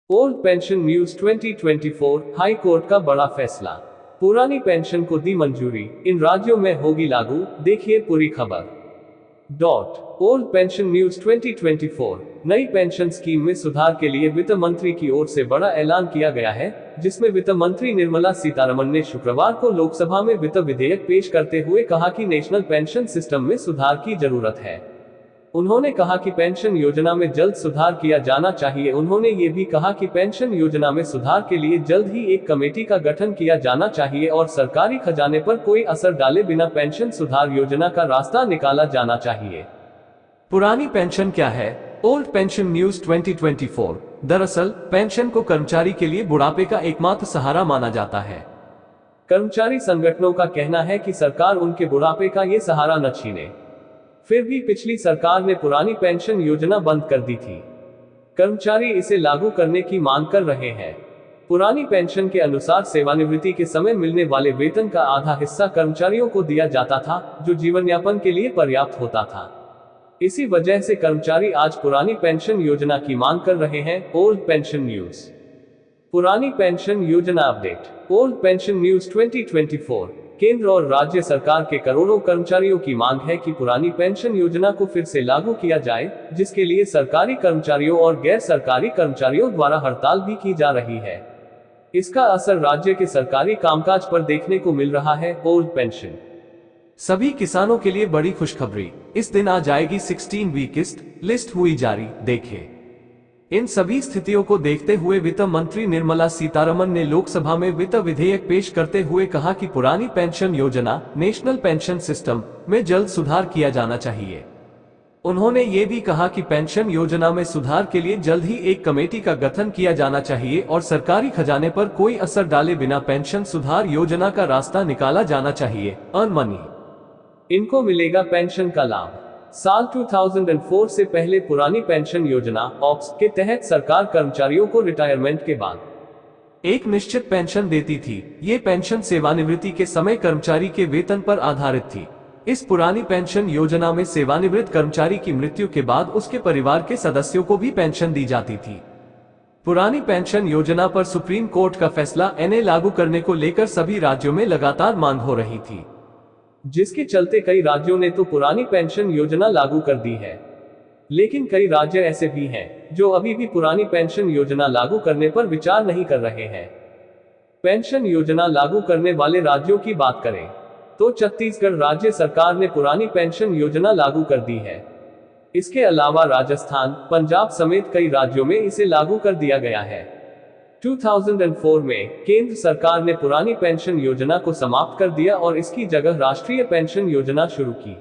Old pension news 2024। High court का बड़ा फैसला, पुरानी पेंशन को दी मंजूरी, इन राज्यों में होगी लागू, देखिए पूरी खबर। Old pension news 2024। नई पेंशन स्कीम में सुधार के लिए वित्त मंत्री की ओर से बड़ा ऐलान किया गया है, जिसमें वित्त मंत्री निर्मला सीतारमण ने शुक्रवार को लोकसभा में वित्त विधेयक पेश करते हुए कहा कि नेशनल पेंशन सिस्टम में सुधार की जरूरत है। उन्होंने कहा कि पेंशन योजना में जल्द सुधार किया जाना चाहिए। उन्होंने ये भी कहा कि पेंशन योजना में सुधार के लिए जल्द ही एक कमेटी का गठन किया जाना चाहिए और सरकारी खजाने पर कोई असर डाले बिना पेंशन सुधार योजना का रास्ता निकाला जाना चाहिए। पुरानी पेंशन क्या है? Old pension news 2024। दरअसल पेंशन को कर्मचारी के लिए बुढ़ापे का एकमात्र सहारा माना जाता है। कर्मचारी संगठनों का कहना है कि सरकार उनके बुढ़ापे का ये सहारा न छीने। फिर भी पिछली सरकार ने पुरानी पेंशन योजना बंद कर दी थी। कर्मचारी इसे लागू करने की मांग कर रहे हैं। पुरानी पेंशन के अनुसार सेवानिवृत्ति के समय मिलने वाले वेतन का आधा हिस्सा कर्मचारियों को दिया जाता था, जो जीवन यापन के लिए पर्याप्त होता था। इसी वजह से कर्मचारी आज पुरानी पेंशन योजना की मांग कर रहे हैं। ओल्ड पेंशन न्यूज, पुरानी पेंशन योजना अपडेट। Old pension news 2024। केंद्र और राज्य सरकार के करोड़ों कर्मचारियों की मांग है कि पुरानी पेंशन योजना को फिर से लागू किया जाए, जिसके लिए सरकारी कर्मचारियों और गैर सरकारी कर्मचारियों द्वारा हड़ताल भी की जा रही है। इसका असर राज्य के सरकारी कामकाज पर देखने को मिल रहा है। ओल्ड पेंशन, सभी किसानों के लिए बड़ी खुशखबरी, इस दिन आ जाएगी 16वीं किस्त, लिस्ट हुई जारी, देखें। इन सभी स्थितियों को देखते हुए वित्त मंत्री निर्मला सीतारमण ने लोकसभा में वित्त विधेयक पेश करते हुए कहा कि पुरानी पेंशन योजना, नेशनल पेंशन सिस्टम में जल्द सुधार किया जाना चाहिए। उन्होंने ये भी कहा कि पेंशन योजना में सुधार के लिए जल्द ही एक कमेटी का गठन किया जाना चाहिए और सरकारी खजाने पर कोई असर डाले बिना पेंशन सुधार योजना का रास्ता निकाला जाना चाहिए। अर्न मनी, इनको मिलेगा पेंशन का लाभ। साल 2004 से पहले पुरानी पेंशन योजना ऑप्स के तहत सरकार कर्मचारियों को रिटायरमेंट के बाद एक निश्चित पेंशन देती थी। ये पेंशन सेवानिवृत्ति के समय कर्मचारी के वेतन पर आधारित थी। इस पुरानी पेंशन योजना में सेवानिवृत्त कर्मचारी की मृत्यु के बाद उसके परिवार के सदस्यों को भी पेंशन दी जाती थी। पुरानी पेंशन योजना पर सुप्रीम कोर्ट का फैसला एनए लागू करने को लेकर सभी राज्यों में लगातार मांग हो रही थी, जिसके चलते कई राज्यों ने तो पुरानी पेंशन योजना लागू कर दी है। लेकिन कई राज्य ऐसे भी हैं जो अभी भी पुरानी पेंशन योजना लागू करने पर विचार नहीं कर रहे हैं। पेंशन योजना लागू करने वाले राज्यों की बात करें तो छत्तीसगढ़ राज्य सरकार ने पुरानी पेंशन योजना लागू कर दी है। इसके अलावा राजस्थान, पंजाब समेत कई राज्यों में इसे लागू कर दिया गया है। 2004 में केंद्र सरकार ने पुरानी पेंशन योजना को समाप्त कर दिया और इसकी जगह राष्ट्रीय पेंशन योजना शुरू की।